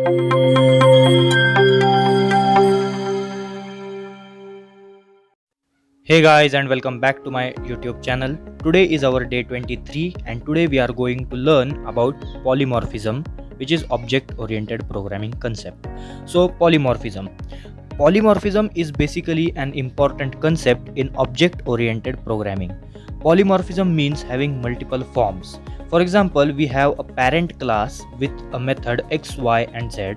Hey guys, and welcome back to my YouTube channel. Today is our day 23 and today we are going to learn about polymorphism, which is object oriented programming concept. So polymorphism is basically an important concept in object oriented programming. Polymorphism means having multiple forms. For example, we have a parent class with a method x, y and z,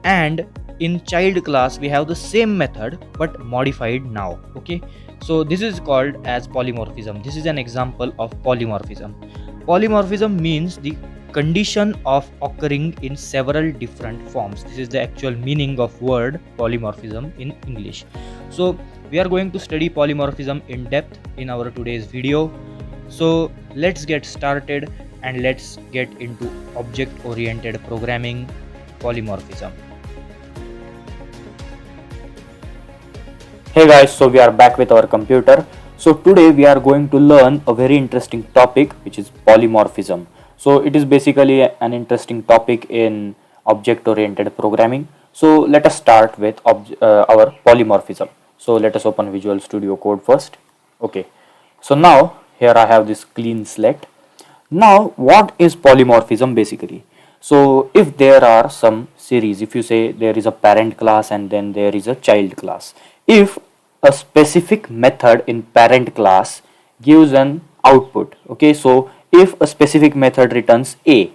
and in child class we have the same method but modified now. Okay, so this is called as polymorphism. This is an example of polymorphism. Polymorphism means the condition of occurring in several different forms. This is the actual meaning of word polymorphism in English. So we are going to study polymorphism in depth in our today's video. So let's get started and let's get into object oriented programming polymorphism. Hey guys, so we are back with our computer. So today we are going to learn a very interesting topic, which is polymorphism. So it is basically an interesting topic in object oriented programming. So let us start with our polymorphism. So let us open Visual Studio Code first. Okay, so now here I have this clean slate. Now what is polymorphism basically? So if there are some series, if you say there is a parent class and then there is a child class, if a specific method in parent class gives an output, okay, so if a specific method returns a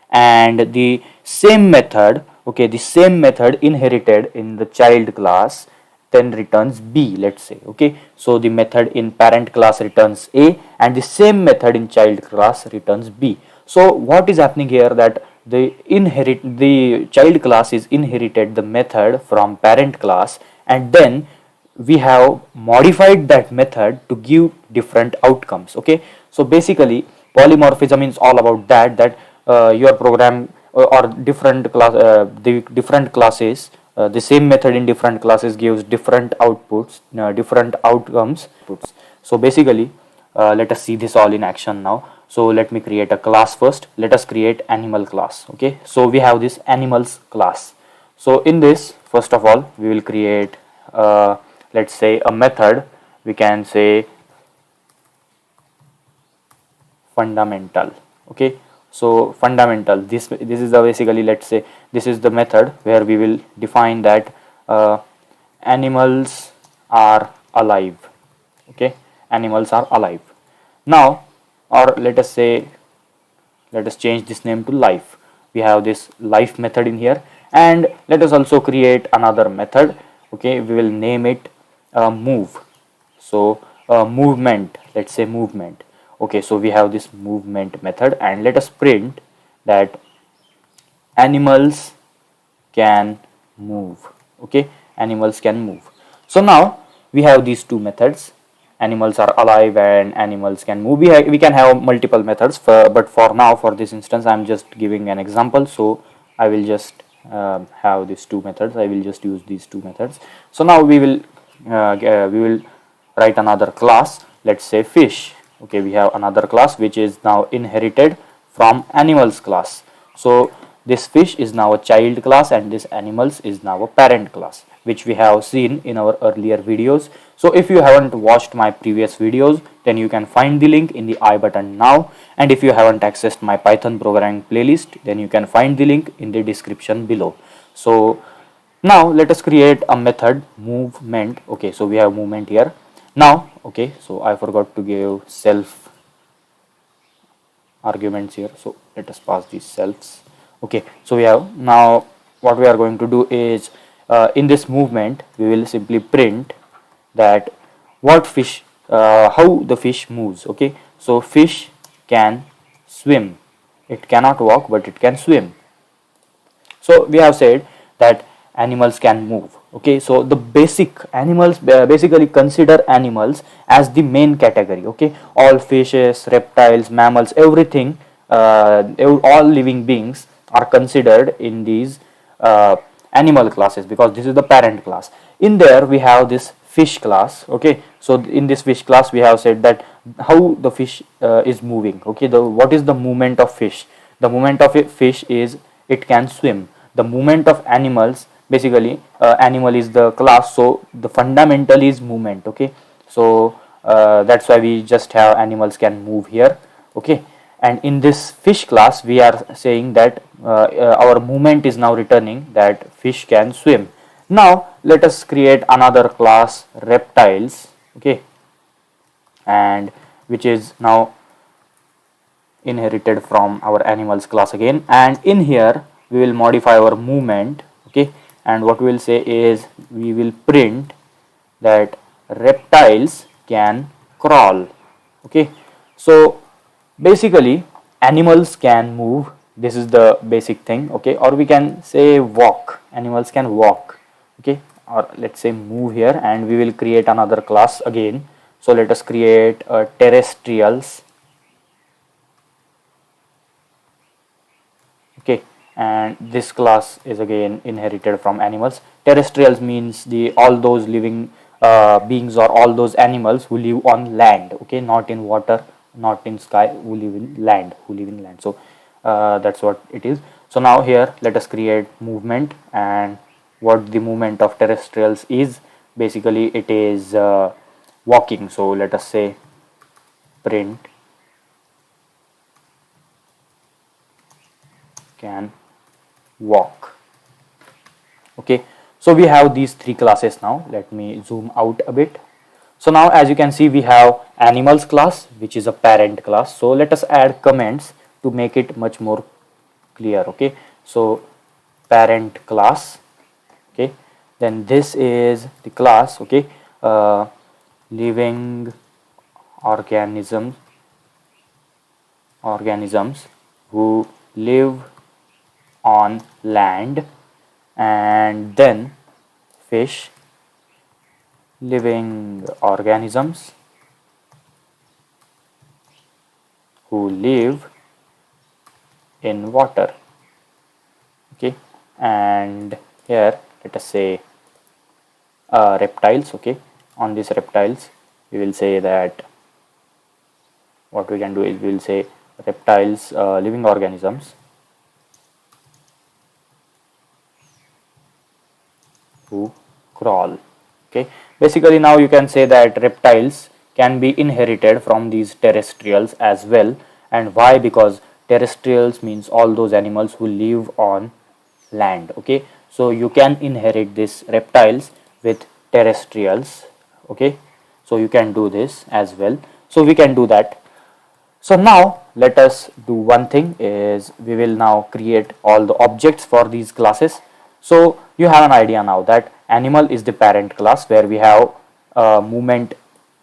and the same method, okay, the same method inherited in the child class then returns b, let's say, okay, so the method in parent class returns a and the same method in child class returns b. So what is happening here, that the child class is inherited the method from parent class, and then we have modified that method to give different outcomes. Okay, so basically polymorphism is all about that your program or different classes, the same method in different classes gives different outputs, different outcomes. So basically let us see this all in action now. So let me create a class first. Let us create animal class. Okay, so we have this animals class. So in this, first of all, we will create let's say a method. We can say fundamental. Okay, so fundamental, this is the basically, let's say this is the method where we will define that animals are alive. Okay, animals are alive. Now, or let us say, let us change this name to life. We have this life method in here, and let us also create another method. Okay, we will name it move. So movement, let's say movement. Okay, so we have this movement method, and let us print that animals can move. Okay, animals can move. So now we have these two methods, animals are alive and animals can move. We can have multiple methods, but for now, for this instance, I am just giving an example. So I will just have these two methods. I will just use these two methods. So now we will write another class. Let's say fish. Okay, we have another class which is now inherited from animals class. So this fish is now a child class and this animals is now a parent class, which we have seen in our earlier videos. So if you haven't watched my previous videos, then you can find the link in the I button now, and if you haven't accessed my Python programming playlist, then you can find the link in the description below. So now let us create a method movement. Okay, so we have movement here now. Okay, so I forgot to give self arguments here, so let us pass these selves. Okay, so we have, now what we are going to do is in this movement we will simply print that what fish, how the fish moves. Okay, so fish can swim, it cannot walk but it can swim. So we have said that animals can move. Okay, so the basic animals, basically consider animals as the main category. Okay, all fishes, reptiles, mammals, everything, all living beings are considered in these animal classes, because this is the parent class. In there we have this fish class. Okay, so in this fish class we have said that how the fish is moving. Okay, what is the movement of fish? The movement of a fish is it can swim. the movement of animals, basically animal is the class, so the fundamental is movement. Okay, so that's why we just have animals can move here. Okay, and in this fish class we are saying that our movement is now returning that fish can swim. Now let us create another class, reptiles. Okay, and which is now inherited from our animals class again, and in here we will modify our movement. Okay, and what we will say is we will print that reptiles can crawl. Okay, so basically animals can move, this is the basic thing. Okay, or we can say walk, animals can walk. Okay, or let's say move here, and we will create another class again. So let us create terrestrials. Okay, and this class is again inherited from animals. Terrestrials means the all those living beings or all those animals who live on land. Okay, not in water, not in sky, who live in land, so that's what it is. So now here let us create movement, and what the movement of terrestrials is, basically it is walking. So let us say print can walk. Okay, so we have these three classes. Now let me zoom out a bit. So now as you can see we have animals class, which is a parent class. So let us add comments to make it much more clear. Okay, so parent class. Okay, then this is the class. Okay, living organisms who live on land, and then fish, living organisms who live in water. Okay, and here let us say reptiles. Okay, on these reptiles we will say that what we can do is we will say reptiles, living organisms who crawl. Okay, basically now you can say that reptiles can be inherited from these terrestrials as well. And why? Because terrestrials means all those animals who live on land. Okay, so you can inherit this reptiles with terrestrials. Okay, so you can do this as well, so we can do that. So now let us do one thing, is we will now create all the objects for these classes. So you have an idea now that animal is the parent class, where we have movement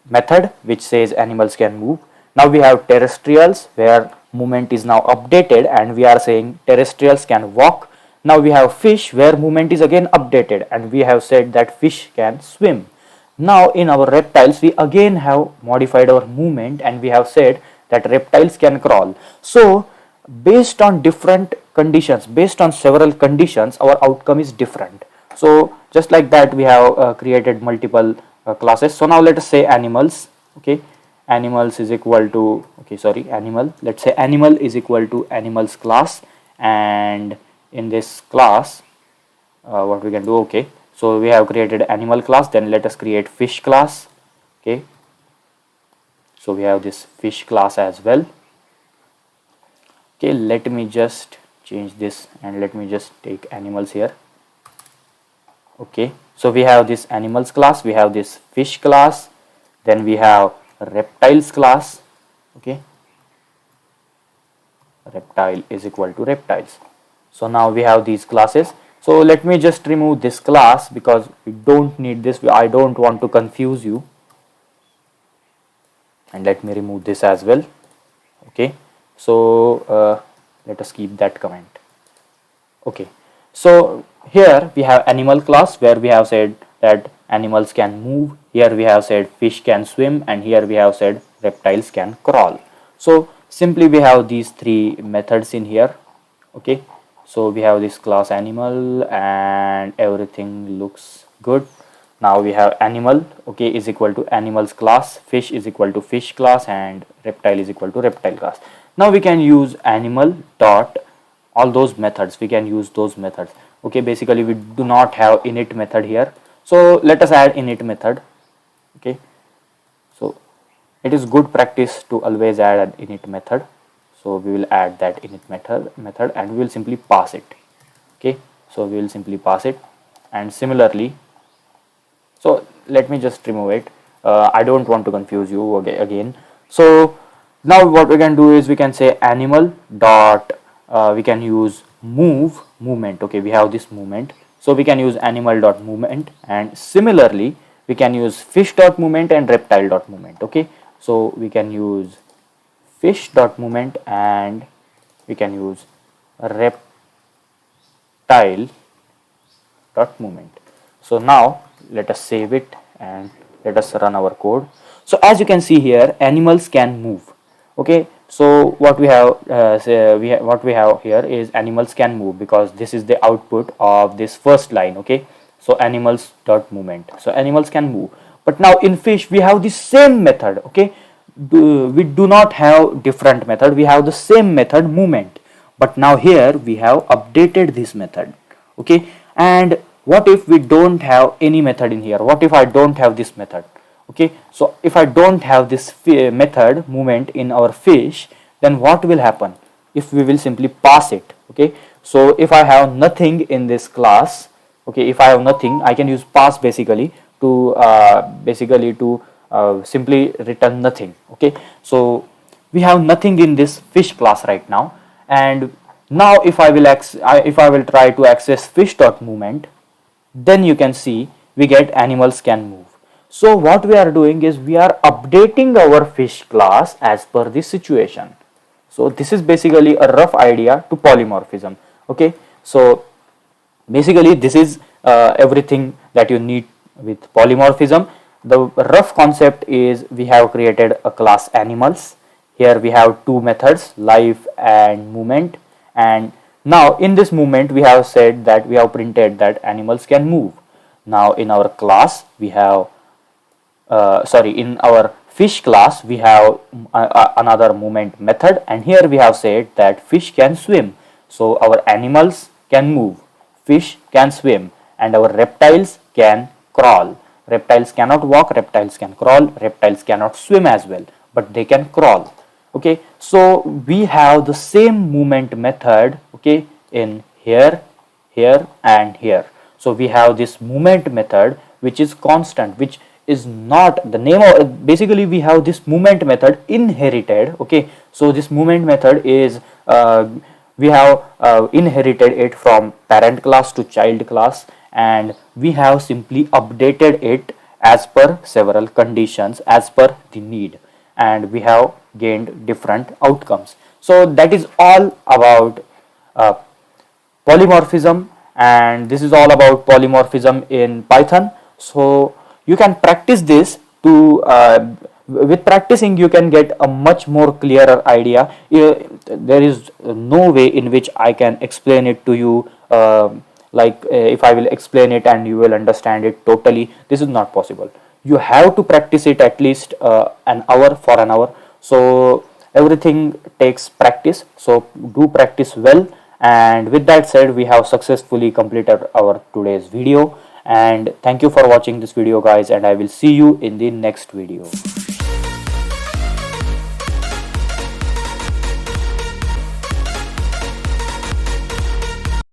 method which says animals can move. Now we have terrestrials, where movement is now updated and we are saying terrestrials can walk. Now we have fish, where movement is again updated and we have said that fish can swim. Now in our reptiles we again have modified our movement and we have said that reptiles can crawl. So based on different conditions, based on several conditions, our outcome is different. So just like that we have created multiple classes. So now let us say animals. Okay, animals is equal to, okay, sorry, animal, let's say animal is equal to animals class, and in this class what we can do, okay, so we have created animal class, then let us create fish class. Okay, so we have this fish class as well. Okay, let me just change this and let me just take animals here. Okay, so we have this animals class, we have this fish class, then we have reptiles class. Okay, reptile is equal to reptiles. So now we have these classes. So let me just remove this class because we don't need this. I don't want to confuse you, and let me remove this as well. Okay, so let us keep that comment. Okay, so here we have animal class, where we have said that animals can move. Here we have said fish can swim, and here we have said reptiles can crawl. So simply we have these three methods in here. Okay, so we have this class animal and everything looks good. Now we have animal, okay, is equal to animals class, fish is equal to fish class, and reptile is equal to reptile class. Now we can use animal dot all those methods, we can use those methods. Okay, basically we do not have init method here, so let us add init method. Okay, so it is good practice to always add an init method. So we will add that init method and we will simply pass it. Okay, so we will simply pass it. And similarly, so let me just remove it. I don't want to confuse you again. So now what we can do is we can say animal dot, we can use movement. Okay, we have this movement, so we can use animal dot movement, and similarly we can use fish dot movement and reptile dot movement. Okay, so we can use fish dot movement and we can use reptile dot movement. So now let us save it and let us run our code. So as you can see here, animals can move. Okay, so what we have what we have here is animals can move, because this is the output of this first line. Okay, so animals dot movement, so animals can move. But now in fish we have the same method. Okay, we do not have different method, we have the same method movement, but now here we have updated this method. Okay, and what if we don't have any method in here? What if I don't have this method? Okay, so if I don't have this method movement in our fish, then what will happen if we will simply pass it? Okay, so if I have nothing in this class, okay, if I have nothing, I can use pass basically to simply return nothing. Okay, so we have nothing in this fish class right now, and now if I will try to access fish dot movement, then you can see we get animals can move. So what we are doing is we are updating our fish class as per the situation. So this is basically a rough idea to polymorphism. Okay, so basically this is everything that you need with polymorphism. The rough concept is we have created a class animals. Here we have two methods, life and movement, and now in this movement we have said that we have printed that animals can move. Now in our class we have in our fish class we have another movement method, and here we have said that fish can swim. So our animals can move, fish can swim, and our reptiles can crawl. Reptiles cannot walk, reptiles can crawl, reptiles cannot swim as well, but they can crawl. Okay, so we have the same movement method, okay, in here, here and here. So we have this movement method which is constant, which is not the name of, basically we have this movement method inherited. Okay, so this movement method is we have inherited it from parent class to child class, and we have simply updated it as per several conditions, as per the need, and we have gained different outcomes. So that is all about polymorphism, and this is all about polymorphism in Python. So you can practice this to with practicing you can get a much more clearer idea. There is no way in which I can explain it to you, if I will explain it and you will understand it totally. This is not possible. You have to practice it at least an hour, for an hour. So everything takes practice, so do practice well. And with that said, we have successfully completed our today's video, and thank you for watching this video guys, and I will see you in the next video.